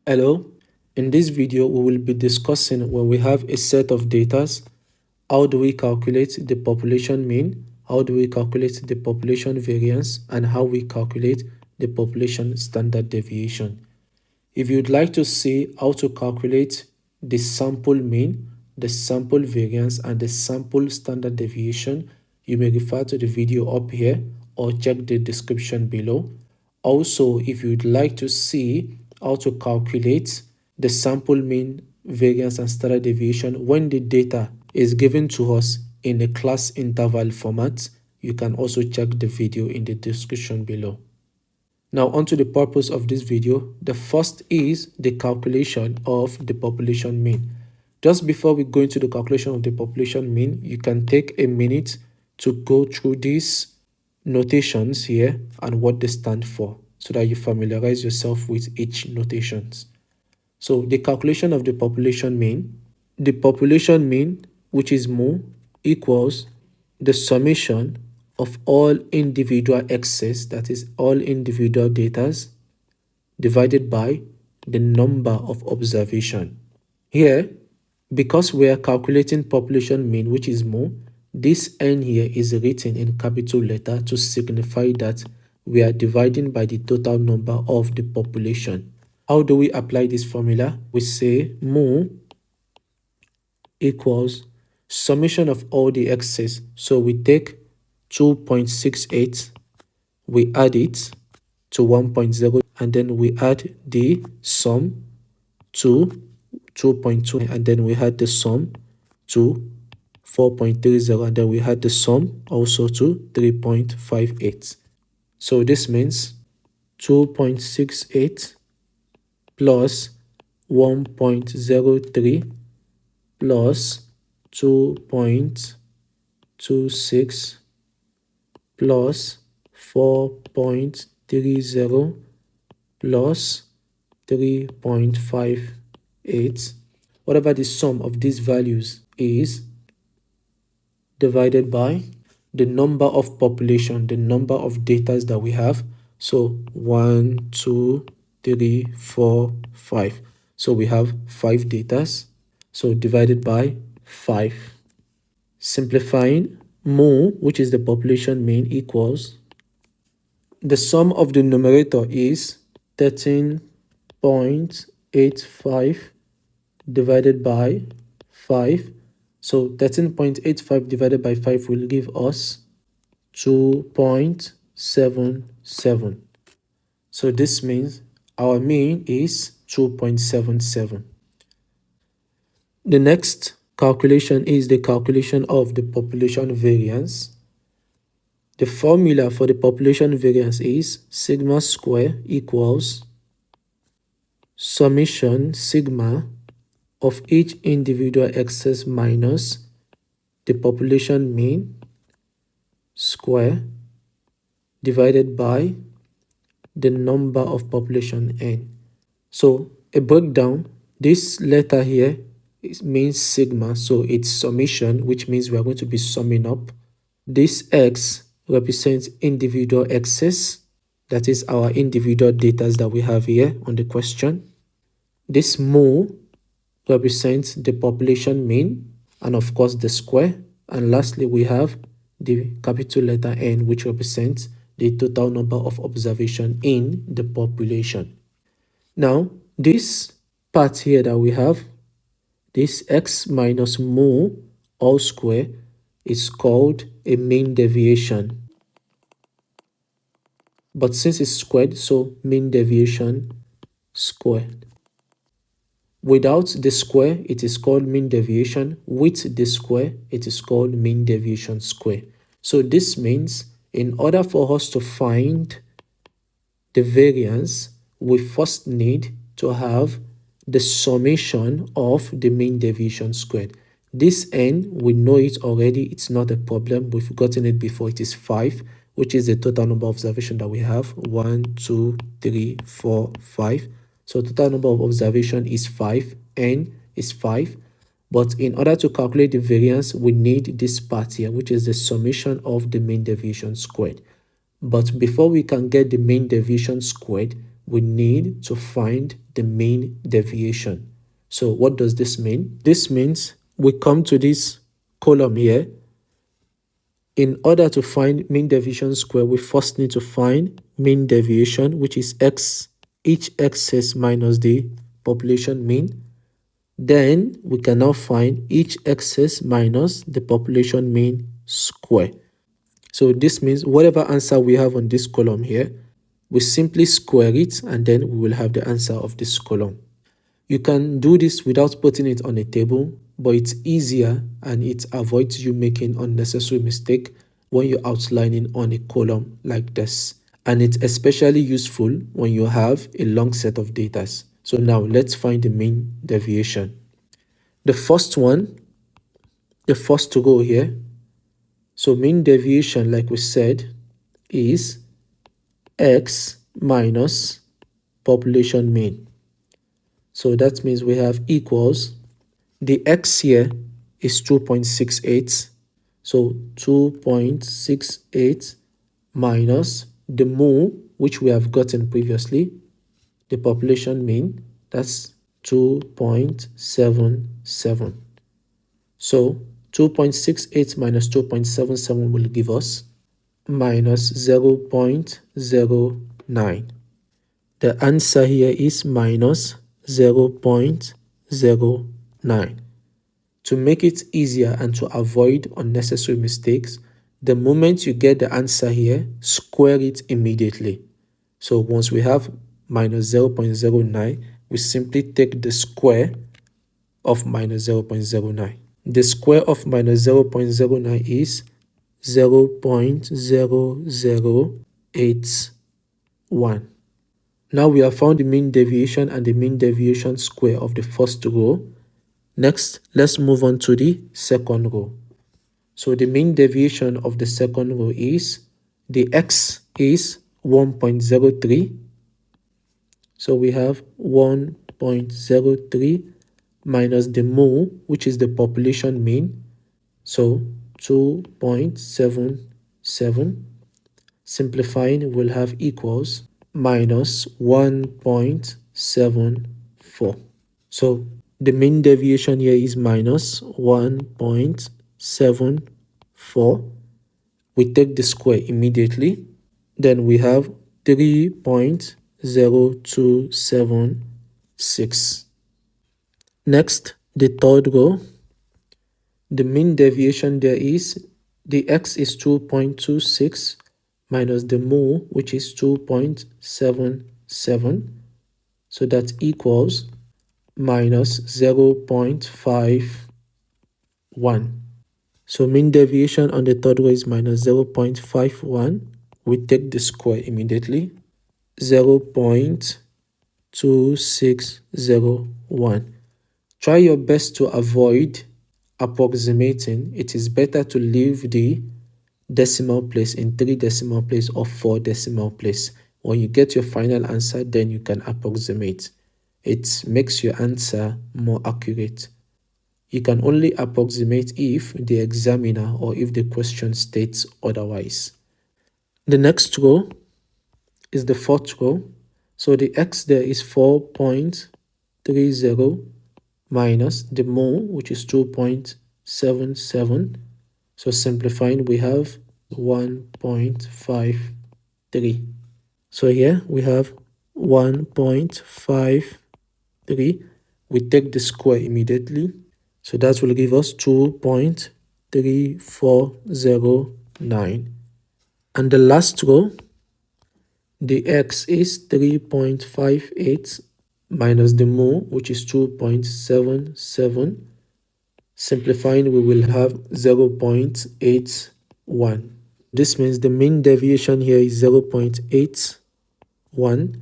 Hello, in this video we will be discussing when we have a set of data, how do we calculate the population mean, how do we calculate the population variance, and how we calculate the population standard deviation. If you'd like to see how to calculate the sample mean, the sample variance, and the sample standard deviation, you may refer to the video up here or check the description below. Also, if you'd like to see how to calculate the sample mean, variance, and standard deviation when the data is given to us in a class interval format, you can also check the video in the description below. Now, onto the purpose of this video. The first is the calculation of the population mean. Just before we go into the calculation of the population mean, you can take a minute to go through these notations here and what they stand for so that you familiarize yourself with each notations. So the calculation of the population mean, which is mu, equals the summation of all individual x's, that is all individual datas, divided by the number of observation. Here, because we are calculating population mean, which is mu, this n here is written in capital letter to signify that we are dividing by the total number of the population. How do we apply this formula? We say mu equals summation of all the x's. So we take 2.68, we add it to 1.0, and then we add the sum to 2.2, and then we add the sum to 4.30, and then we add the sum also to 3.58. So this means 2.68 plus 1.03 plus 2.26 plus 4.30 plus 3.58, whatever the sum of these values is, divided by the number of population, the number of data that we have. So 1, 2, 3, 4, 5. So we have 5 data. So divided by 5. Simplifying, mu, which is the population mean, equals the sum of the numerator is 13.85 divided by 5. So 13.85 divided by 5 will give us 2.77. So this means our mean is 2.77. The next calculation is the calculation of the population variance. The formula for the population variance is sigma square equals summation sigma of each individual x's minus the population mean square divided by the number of population n. So a breakdown, this letter here means sigma, so it's summation, which means we are going to be summing up. This x represents individual x's, that is our individual data that we have here on the question. This mu represents the population mean, and of course the square. And lastly, we have the capital letter N, which represents the total number of observation in the population. Now, this part here that we have, this x minus mu all square, is called a mean deviation. But since it's squared, so mean deviation squared. Without the square, it is called mean deviation. With the square, it is called mean deviation square. So this means in order for us to find the variance, we first need to have the summation of the mean deviation squared. This n, we know it already. It's not a problem. We've gotten it before. It is 5, which is the total number of observation that we have. 1, 2, 3, 4, 5. So total number of observation is 5. N is 5. But in order to calculate the variance, we need this part here, which is the summation of the mean deviation squared. But before we can get the mean deviation squared, we need to find the mean deviation. So what does this mean? This means we come to this column here. In order to find mean deviation square, we first need to find mean deviation, which is x, each excess minus the population mean. Then we can now find each excess minus the population mean square. So this means whatever answer we have on this column here, we simply square it and then we will have the answer of this column. You can do this without putting it on a table, but it's easier and it avoids you making unnecessary mistake when you're outlining on a column like this. And it's especially useful when you have a long set of data. So now let's find the mean deviation. The first one, the first to go here. So mean deviation, like we said, is x minus population mean. So that means we have equals, the x here is 2.68. So 2.68 minus the mu, which we have gotten previously, the population mean, that's 2.77. So 2.68 minus 2.77 will give us minus 0.09. The answer here is minus 0.09. To make it easier and to avoid unnecessary mistakes, the moment you get the answer here, square it immediately. So once we have minus 0.09, we simply take the square of minus 0.09. The square of minus 0.09 is 0.0081. Now we have found the mean deviation and the mean deviation square of the first row. Next, let's move on to the second row. So the mean deviation of the second row is, the x is 1.03. So we have 1.03 minus the mu, which is the population mean. So 2.77. Simplifying, we'll have equals minus 1.74. So the mean deviation here is minus 1.74. We take the square immediately. Then we have 3.0276. Next, the third row. The mean deviation there is, the x is 2.26 minus the mu, which is 2.77. So that equals minus 0.51. So mean deviation on the third row is minus 0.51. We take the square immediately. 0.2601. Try your best to avoid approximating. It is better to leave the decimal place in 3 decimal place or 4 decimal place. When you get your final answer, then you can approximate. It makes your answer more accurate. You can only approximate if the examiner or if the question states otherwise. The next row is the fourth row. So the x there is 4.30 minus the mu, which is 2.77. So simplifying, we have 1.53. So here we have 1.53. We take the square immediately. So that will give us 2.3409. And the last row, the x is 3.58 minus the mu, which is 2.77. Simplifying, we will have 0.81. This means the mean deviation here is 0.81.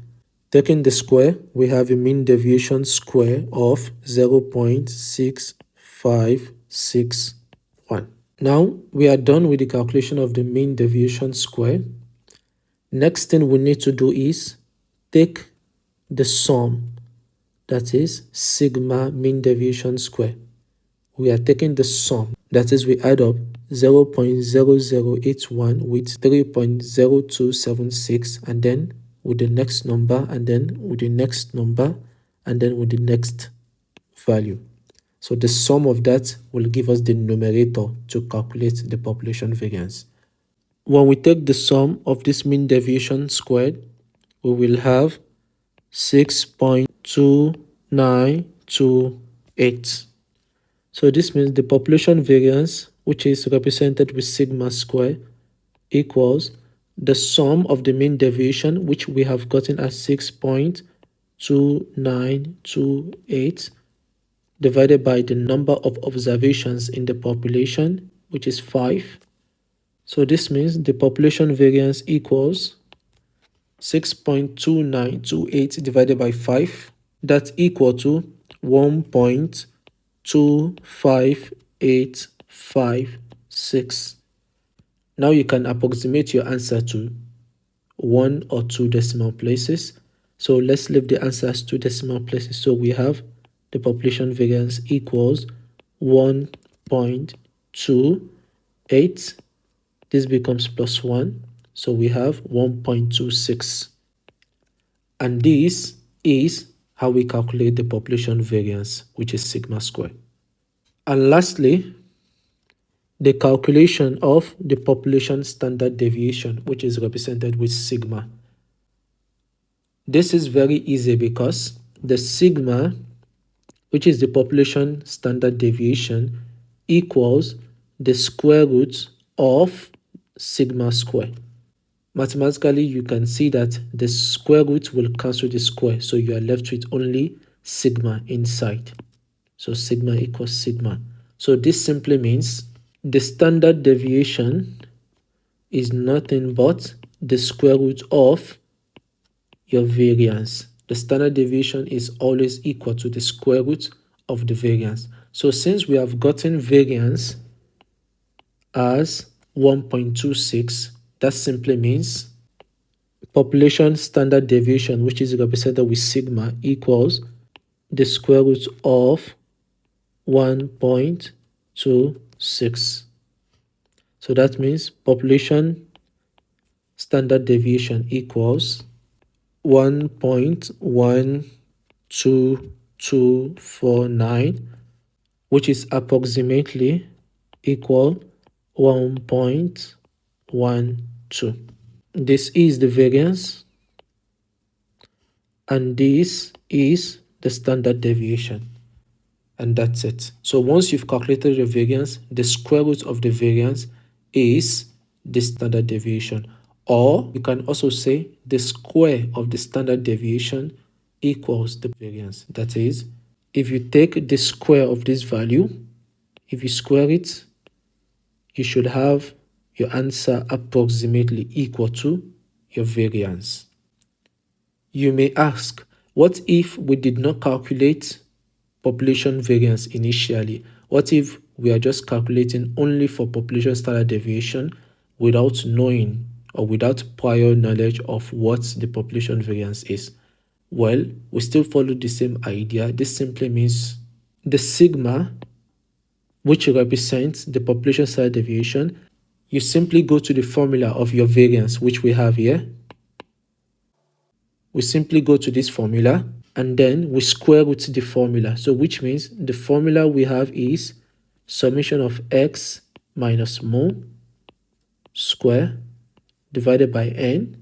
Taking the square, we have a mean deviation square of 0.6561. Now we are done with the calculation of the mean deviation square. Next thing we need to do is take the sum, that is sigma mean deviation square. We are taking the sum, that is we add up 0.0081 with 3.0276 and then with the next number, and then with the next number, and then with the next value. So the sum of that will give us the numerator to calculate the population variance. When we take the sum of this mean deviation squared, we will have 6.2928. So this means the population variance, which is represented with sigma square, equals the sum of the mean deviation, which we have gotten as 6.2928, divided by the number of observations in the population, which is 5. So this means the population variance equals 6.2928 divided by 5. That's equal to 1.25856. Now you can approximate your answer to 1 or 2 decimal places. So let's leave the answer as 2 decimal places. So we have the population variance equals 1.28. This becomes plus 1. So we have 1.26. And this is how we calculate the population variance, which is sigma square. And lastly, the calculation of the population standard deviation, which is represented with sigma. This is very easy because the sigma, which is the population standard deviation, equals the square root of sigma square. Mathematically, you can see that the square root will cancel the square, so you are left with only sigma inside. So sigma equals sigma. So this simply means the standard deviation is nothing but the square root of your variance. The standard deviation is always equal to the square root of the variance. So since we have gotten variance as 1.26, that simply means population standard deviation, which is represented with sigma, equals the square root of 1.26. So that means population standard deviation equals 1.12249, which is approximately equal 1.12. This is the variance, and this is the standard deviation. And that's it. So once you've calculated the variance, the square root of the variance is the standard deviation. Or you can also say the square of the standard deviation equals the variance. That is, if you take the square of this value, if you square it, you should have your answer approximately equal to your variance. You may ask, what if we did not calculate population variance initially? What if we are just calculating only for population standard deviation without knowing or without prior knowledge of what the population variance is? Well, we still follow the same idea. This simply means the sigma, which represents the population standard deviation, you simply go to the formula of your variance, which we have here. We simply go to this formula and then we square root the formula. So which means the formula we have is summation of x minus mu square divided by n.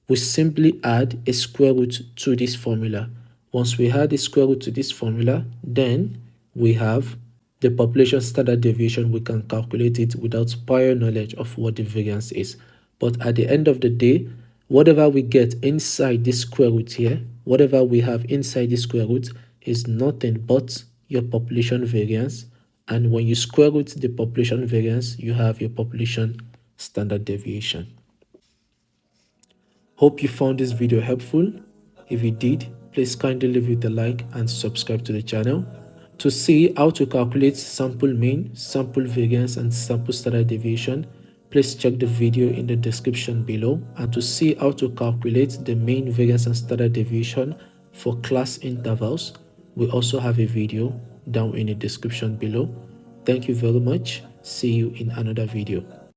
We simply add a square root to this formula. Once we add a square root to this formula, then we have the population standard deviation. We can calculate it without prior knowledge of what the variance is. But at the end of the day, whatever we get inside this square root here, whatever we have inside this square root is nothing but your population variance. And when you square root the population variance, you have your population standard deviation. Hope you found this video helpful. If you did, please kindly leave it a like and subscribe to the channel. To see how to calculate sample mean, sample variance, and sample standard deviation, please check the video in the description below. And to see how to calculate the mean, variance, and standard deviation for class intervals, we also have a video down in the description below. Thank you very much. See you in another video.